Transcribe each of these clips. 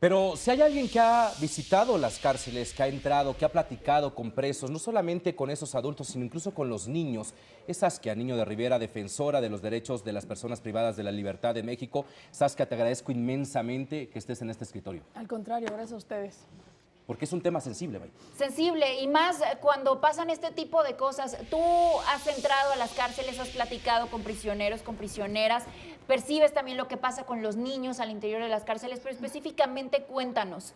Pero si hay alguien que ha visitado las cárceles, que ha entrado, que ha platicado con presos, no solamente con esos adultos, sino incluso con los niños, es Saskia Niño de Rivera, defensora de los derechos de las personas privadas de la libertad de México. Saskia, te agradezco inmensamente que estés en este escritorio. Al contrario, gracias a ustedes. Porque es un tema sensible, May. Sensible, y más cuando pasan este tipo de cosas. Tú has entrado a las cárceles, has platicado con prisioneros, con prisioneras, percibes también lo que pasa con los niños al interior de las cárceles, pero específicamente cuéntanos,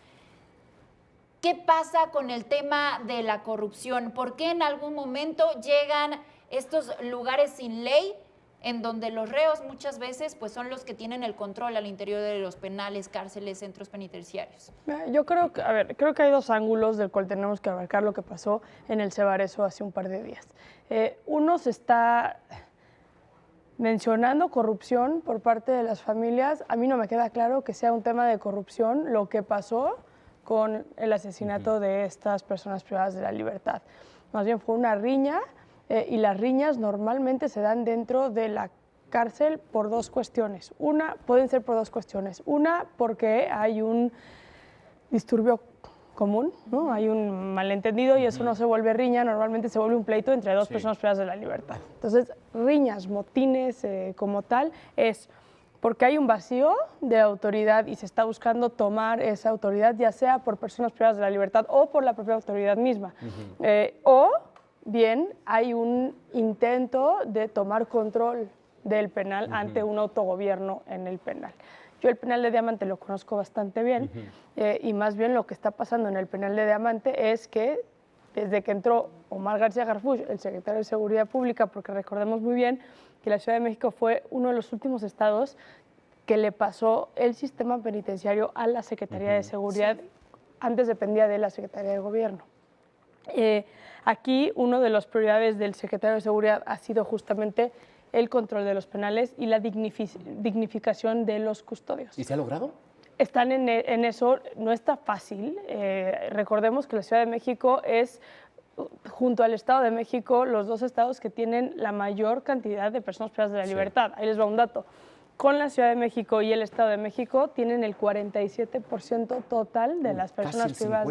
¿qué pasa con el tema de la corrupción? ¿Por qué en algún momento llegan estos lugares sin ley en donde los reos muchas veces pues son los que tienen el control al interior de los penales, cárceles, centros penitenciarios? Yo creo que, creo que hay dos ángulos del cual tenemos que abarcar lo que pasó en el Cebareso hace un par de días. Uno, se está mencionando corrupción por parte de las familias. A mí no me queda claro que sea un tema de corrupción lo que pasó con el asesinato de estas personas privadas de la libertad. Más bien fue una riña, y las riñas normalmente se dan dentro de la cárcel por dos cuestiones. Pueden ser por dos cuestiones. Una, porque hay un disturbio común, ¿no? Hay un malentendido y eso no se vuelve riña, normalmente se vuelve un pleito entre dos personas privadas de la libertad. Entonces, riñas, motines como tal, es porque hay un vacío de autoridad y se está buscando tomar esa autoridad, ya sea por personas privadas de la libertad o por la propia autoridad misma. O bien hay un intento de tomar control del penal ante un autogobierno en el penal. Yo el penal de Diamante lo conozco bastante bien, y más bien lo que está pasando en el penal de Diamante es que desde que entró Omar García Harfuch, el secretario de Seguridad Pública, porque recordemos muy bien que la Ciudad de México fue uno de los últimos estados que le pasó el sistema penitenciario a la Secretaría de Seguridad, antes dependía de la Secretaría de Gobierno. Aquí una de las prioridades del secretario de Seguridad ha sido justamente el control de los penales y la dignificación de los custodios. ¿Y se ha logrado? Están en eso, no está fácil. Recordemos que la Ciudad de México es, junto al Estado de México, los dos estados que tienen la mayor cantidad de personas privadas de la libertad. Ahí les va un dato. Con la Ciudad de México y el Estado de México tienen el 47% total de las personas privadas.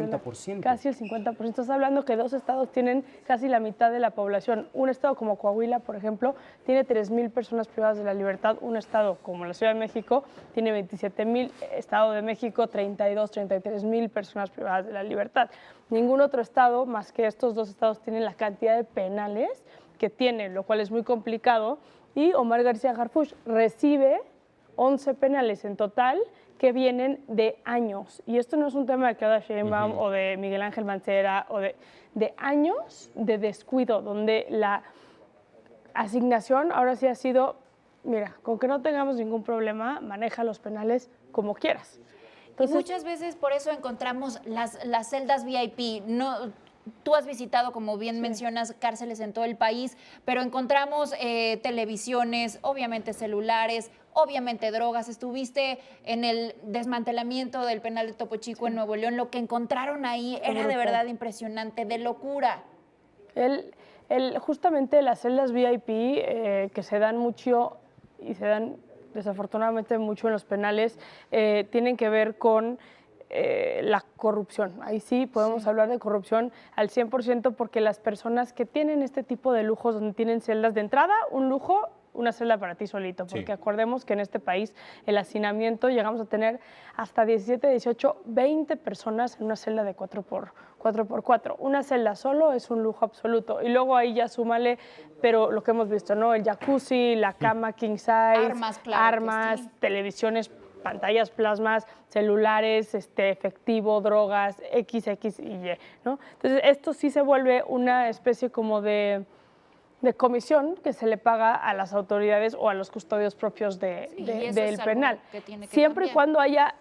Casi el 50%. Estás hablando que dos estados tienen casi la mitad de la población. Un estado como Coahuila, por ejemplo, tiene 3,000 personas privadas de la libertad. Un estado como la Ciudad de México tiene 27,000. Estado de México, 32, 33,000 personas privadas de la libertad. Ningún otro estado, más que estos dos estados, tiene la cantidad de penales que tienen, lo cual es muy complicado. Y Omar García Harfuch recibe 11 penales en total que vienen de años. Y esto no es un tema de Claudia Sheinbaum o de Miguel Ángel Mancera, o de años de descuido, donde la asignación ahora sí ha sido, mira, con que no tengamos ningún problema, maneja los penales como quieras. Entonces, y muchas veces por eso encontramos las celdas VIP. No, tú has visitado, como bien mencionas, cárceles en todo el país, pero encontramos televisiones, obviamente celulares, obviamente drogas. Estuviste en el desmantelamiento del penal de Topo Chico en Nuevo León. Lo que encontraron ahí era de verdad impresionante, de locura. Justamente las celdas VIP que se dan mucho y se dan desafortunadamente mucho en los penales, tienen que ver con la corrupción. Ahí sí podemos hablar de corrupción al 100%, porque las personas que tienen este tipo de lujos, donde tienen celdas de entrada, un lujo, una celda para ti solito, porque acordemos que en este país el hacinamiento llegamos a tener hasta 17, 18, 20 personas en una celda de 4x4. Una celda solo es un lujo absoluto. Y luego ahí ya súmale, pero lo que hemos visto, ¿no? El jacuzzi, la cama king size, armas, televisiones, pantallas plasmas, celulares, efectivo, drogas, X y Y, ¿no? Entonces esto sí se vuelve una especie como de comisión que se le paga a las autoridades o a los custodios propios del penal, siempre y cuando haya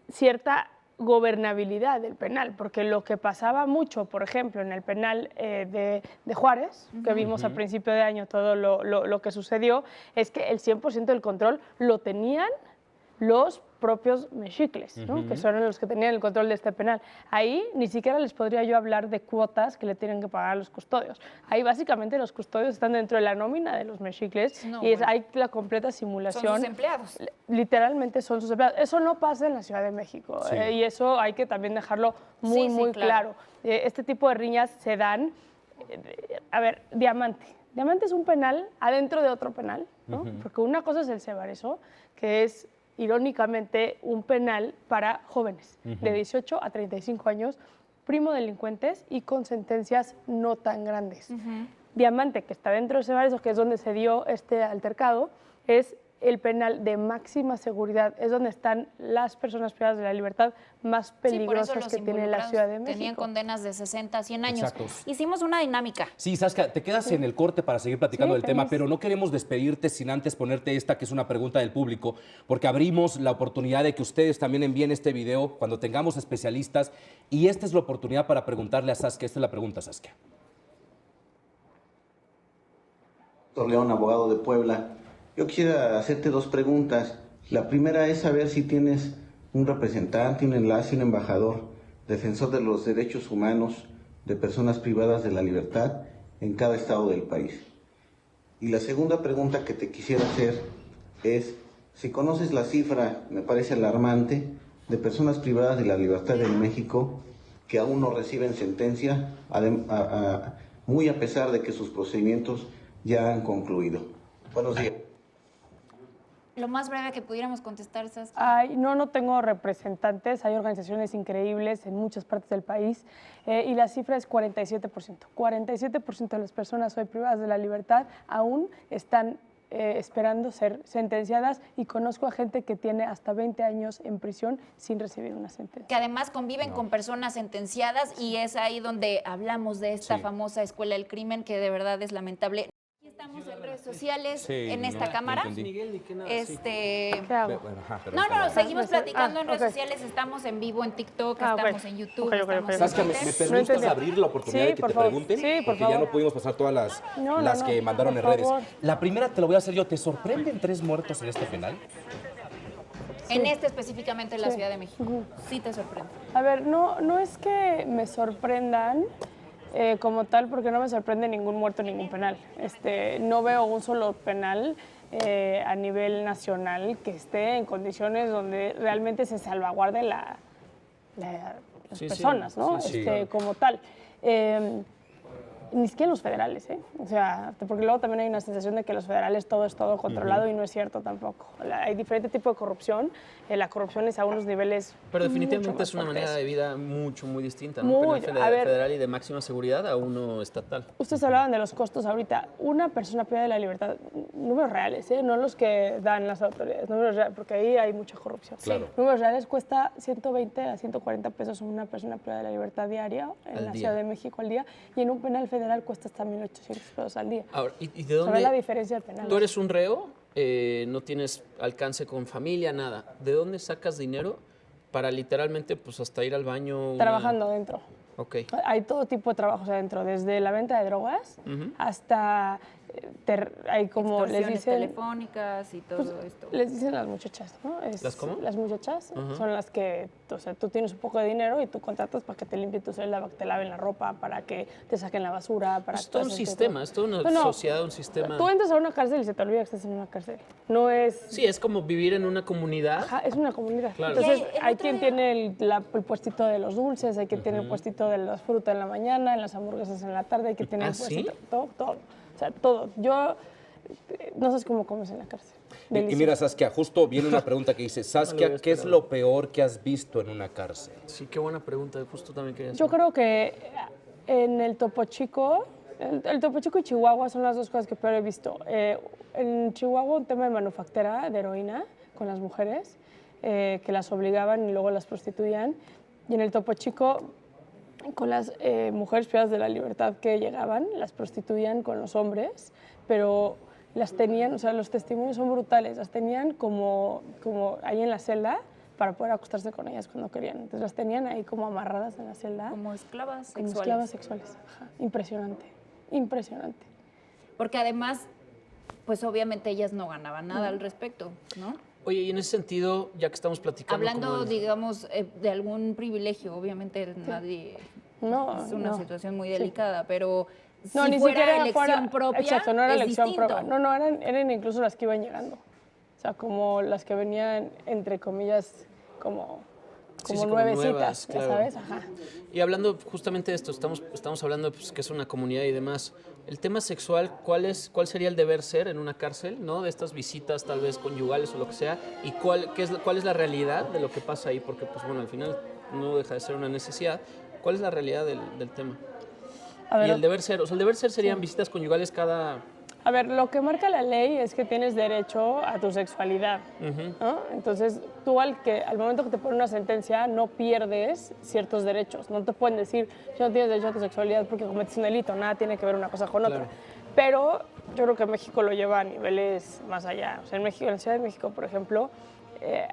cierta gobernabilidad del penal, porque lo que pasaba mucho, por ejemplo, en el penal de Juárez, que vimos a principio de año todo lo que sucedió, es que el 100% del control lo tenían los propios mexicles, ¿no? Que son los que tenían el control de este penal. Ahí ni siquiera les podría yo hablar de cuotas que le tienen que pagar a los custodios. Ahí básicamente los custodios están dentro de la nómina de los mexicles hay la completa simulación. Son sus empleados. Literalmente son sus empleados. Eso no pasa en la Ciudad de México y eso hay que también dejarlo muy claro. Este tipo de riñas se dan. A ver, Diamante. Diamante es un penal adentro de otro penal, ¿no? Porque una cosa es el Cebareso, que es irónicamente un penal para jóvenes de 18 a 35 años, primo delincuentes y con sentencias no tan grandes. Diamante, que está dentro de Cebareso, que es donde se dio este altercado, es el penal de máxima seguridad, es donde están las personas privadas de la libertad más peligrosas que tiene la Ciudad de México. Tenían condenas de 60 a 100 años. Exacto. Hicimos una dinámica. Sí, Saskia, te quedas en el corte para seguir platicando del tema, pero no queremos despedirte sin antes ponerte esta, que es una pregunta del público, porque abrimos la oportunidad de que ustedes también envíen este video cuando tengamos especialistas, y esta es la oportunidad para preguntarle a Saskia. Esta es la pregunta, Saskia. León, abogado de Puebla. Yo quisiera hacerte dos preguntas. La primera es saber si tienes un representante, un enlace, un embajador, defensor de los derechos humanos de personas privadas de la libertad en cada estado del país. Y la segunda pregunta que te quisiera hacer es si conoces la cifra, me parece alarmante, de personas privadas de la libertad en México que aún no reciben sentencia, muy a pesar de que sus procedimientos ya han concluido. Buenos días. Lo más breve que pudiéramos contestar, Saskia. Ay, no tengo representantes, hay organizaciones increíbles en muchas partes del país y la cifra es 47%. 47% de las personas hoy privadas de la libertad aún están esperando ser sentenciadas y conozco a gente que tiene hasta 20 años en prisión sin recibir una sentencia. Que además conviven con personas sentenciadas y es ahí donde hablamos de esta famosa escuela del crimen que de verdad es lamentable. Estamos en redes sociales, en esta cámara. ¿Qué hago? No, seguimos platicando en redes sociales, estamos en vivo en TikTok, estamos en YouTube, estamos en Saskia, Twitter. ¿me permites abrir la oportunidad de que te pregunten? Sí, por porque favor. ya no pudimos pasar todas las que mandaron en por redes. favor. La primera te la voy a hacer yo. ¿Te sorprenden 3 muertos en este penal? En este específicamente en la Ciudad de México. Sí te sorprende. A ver, no es que me sorprendan como tal, porque no me sorprende ningún muerto en ningún penal. No veo un solo penal a nivel nacional que esté en condiciones donde realmente se salvaguarde las personas, ¿no? Como tal. Ni siquiera los federales, ¿eh? O sea, porque luego también hay una sensación de que los federales todo es todo controlado y no es cierto tampoco. Hay diferente tipo de corrupción. La corrupción es a unos niveles. Pero definitivamente es una manera de vida muy distinta, ¿no? Un penal federal y de máxima seguridad a uno estatal. Ustedes hablaban de los costos ahorita. Una persona privada de la libertad, números reales, no los que dan las autoridades, números reales, porque ahí hay mucha corrupción. Claro. Números reales cuesta 120 a 140 pesos una persona privada de la libertad diaria en la Ciudad de México al día, y en un penal federal cuesta hasta 1.800 pesos al día. Ahora, ¿y de dónde? ¿Sabes la diferencia del penal? Tú eres un reo, no tienes alcance con familia, nada. ¿De dónde sacas dinero para literalmente pues hasta ir al baño? Trabajando dentro. Ok. Hay todo tipo de trabajos adentro, desde la venta de drogas hasta hay como les dicen telefónicas y todo esto. Les dicen las muchachas, ¿no? ¿Las cómo? Las muchachas son las que, o sea, tú tienes un poco de dinero y tú contratas para que te limpien tu celda, para que te laven la ropa, para que te saquen la basura, para Es todo un sistema, es toda una sociedad, un sistema. Tú entras a una cárcel y se te olvida que estás en una cárcel. No es... Sí, es como vivir en una comunidad. Ajá, es una comunidad. Claro. Entonces, hay quien tiene el puestito de los dulces, hay quien tiene el puestito de las frutas en la mañana, en las hamburguesas en la tarde, hay quien tiene el puestito, ¿sí? todo. O sea, todo. Yo no sé cómo comes en la cárcel. Y mira, Saskia, justo viene una pregunta que dice, Saskia, ¿qué es lo peor que has visto en una cárcel? Sí, qué buena pregunta, justo también quería Yo creo que en el Topo Chico, el Topo Chico y Chihuahua son las dos cosas que peor he visto. En Chihuahua un tema de manufactura de heroína con las mujeres, que las obligaban y luego las prostituían. Y en el Topo Chico, con las mujeres privadas de la libertad que llegaban, las prostituían con los hombres, pero las tenían, o sea, los testimonios son brutales, las tenían como ahí en la celda para poder acostarse con ellas cuando querían. Entonces las tenían ahí como amarradas en la celda. Como esclavas como sexuales. esclavas sexuales. Ajá. Impresionante, impresionante. Porque además, pues obviamente ellas no ganaban nada al respecto, ¿no? Oye, y en ese sentido, ya que estamos platicando... Hablando, digamos, de algún privilegio, obviamente nadie... No, es una no. situación muy delicada, pero No, si ni fuera siquiera elección fuera, propia, exacto, no era es elección distinto. propia. No, eran incluso las que iban llegando. O sea, como las que venían, entre comillas, como Sí, como nuevecitas, nuevas, ya claro. sabes, ajá. Y hablando justamente de esto, estamos hablando pues, que es una comunidad y demás. El tema sexual, ¿cuál sería el deber ser en una cárcel, ¿no? De estas visitas tal vez conyugales o lo que sea, y cuál es la realidad de lo que pasa ahí, porque pues bueno, al final no deja de ser una necesidad. ¿Cuál es la realidad del tema? A ver, Y el deber ser, o sea, el deber ser serían visitas conyugales cada... a ver, lo que marca la ley es que tienes derecho a tu sexualidad, ¿no? Entonces, tú al momento que te ponen una sentencia no pierdes ciertos derechos. No te pueden decir, ya no tienes derecho a tu sexualidad porque cometes un delito, nada tiene que ver una cosa con otra. Claro. Pero yo creo que México lo lleva a niveles más allá. O sea, en México, en la Ciudad de México, por ejemplo,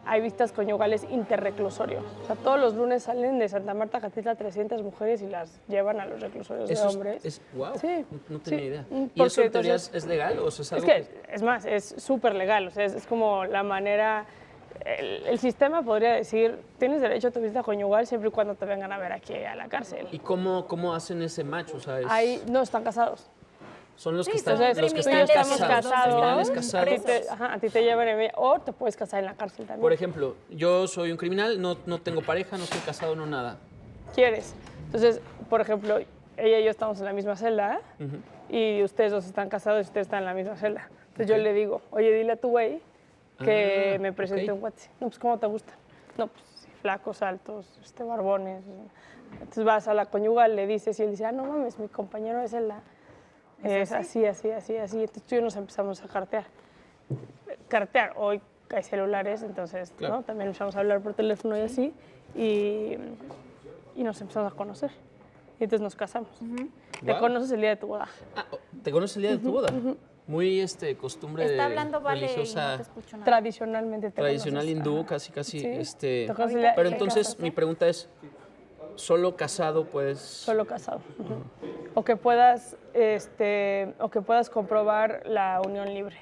hay visitas conyugales interreclusorios. O sea, todos los lunes salen de Santa Marta, Catitla, 300 mujeres y las llevan a los reclusorios de hombres. Wow, Sí, no tenía sí. idea. ¿Y Porque eso en teoría entonces- es legal o sea, es Es algo que, es más, es súper legal. O sea, es como la manera... El sistema podría decir, tienes derecho a tu visita conyugal siempre y cuando te vengan a ver aquí a la cárcel. ¿Y cómo hacen ese match? O sea, Ahí no están casados. son los Sí, que están, Entonces, los que tú y están yo estamos casados, criminales casados, casados. a ti te llevan o te puedes casar en la cárcel también. Por ejemplo, yo soy un criminal, no tengo pareja, no estoy casado, no nada. ¿Quieres? Entonces, por ejemplo, ella y yo estamos en la misma celda y ustedes dos están casados y ustedes están en la misma celda. Entonces yo le digo, oye, dile a tu güey que me presente ok. un cuate. No, pues, ¿cómo te gusta? No, pues, flacos, altos, barbones. Entonces vas a la conyugal, le dices y él dice, no mames, mi compañero de celda es así. Entonces tú y yo nos empezamos a cartear. Hoy hay celulares, entonces Claro. ¿no? También empezamos a hablar por teléfono y así. Y nos empezamos a conocer. Y entonces nos casamos. Te Guau. conoces el día de tu boda. Ah, ¿te conoces el día de tu boda? Muy costumbre Está hablando Vale y religiosa, no te escucho nada. Tradicionalmente te tradicional conoces. hindú, Ajá. casi. Sí. Te conoces el día- Pero te entonces casas, mi pregunta es, ¿solo casado puedes...? Solo casado. O que puedas comprobar la unión libre.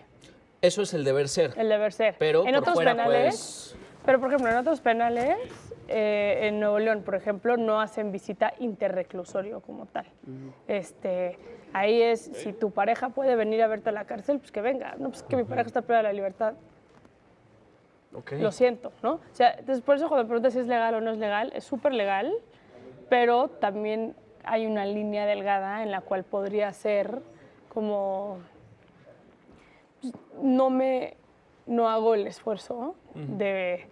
Eso es el deber ser. El deber ser. Pero en por otros fuera penales, pero por ejemplo, en otros penales, en Nuevo León, por ejemplo, no hacen visita interreclusorio como tal. Ahí es, si tu pareja puede venir a verte a la cárcel, pues que venga. No, pues que mi pareja está privada de la libertad. Ok. Lo siento, ¿no? O sea, entonces por eso cuando me preguntas si es legal o no es legal, es súper legal, pero también hay una línea delgada en la cual podría ser como... pues, no hago el esfuerzo de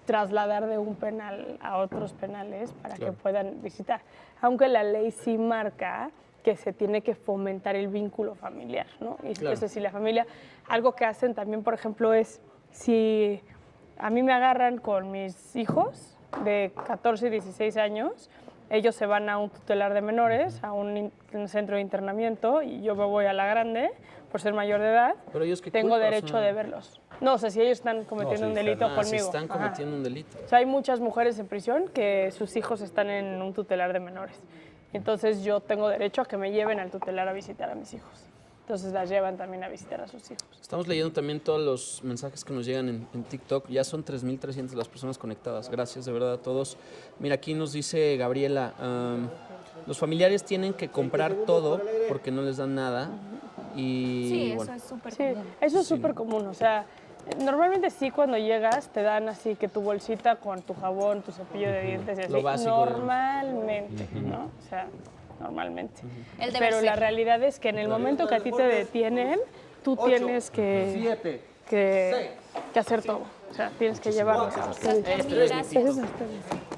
trasladar de un penal a otros penales para Claro. que puedan visitar. Aunque la ley sí marca que se tiene que fomentar el vínculo familiar, ¿no? Y Claro. entonces si la familia, algo que hacen también, por ejemplo, es si a mí me agarran con mis hijos de 14 y 16 años, ellos se van a un tutelar de menores, a un centro de internamiento, y yo me voy a la grande por ser mayor de edad. Pero ellos qué Tengo culpa, o derecho sea, de verlos. No, o sea, si ellos están cometiendo sí, un delito están- si conmigo. están Ajá. cometiendo un delito. O sea, hay muchas mujeres en prisión que sus hijos están en un tutelar de menores. Entonces yo tengo derecho a que me lleven al tutelar a visitar a mis hijos. Entonces las llevan también a visitar a sus hijos. Estamos leyendo también todos los mensajes que nos llegan en TikTok. Ya son 3.300 las personas conectadas. Gracias de verdad a todos. Mira, aquí nos dice Gabriela, los familiares tienen que comprar todo porque no les dan nada. Y Sí, eso bueno, es súper Sí, común. eso es súper común. O sea, normalmente sí cuando llegas te dan así que tu bolsita con tu jabón, tu cepillo de dientes y así. Lo básico, Normalmente, ¿no? O sea, normalmente. El deber Pero ser. la realidad es que en el momento que a ti te detienen, tú tienes que hacer todo. O sea, tienes que llevarlos a ustedes. Gracias. Gracias a ustedes.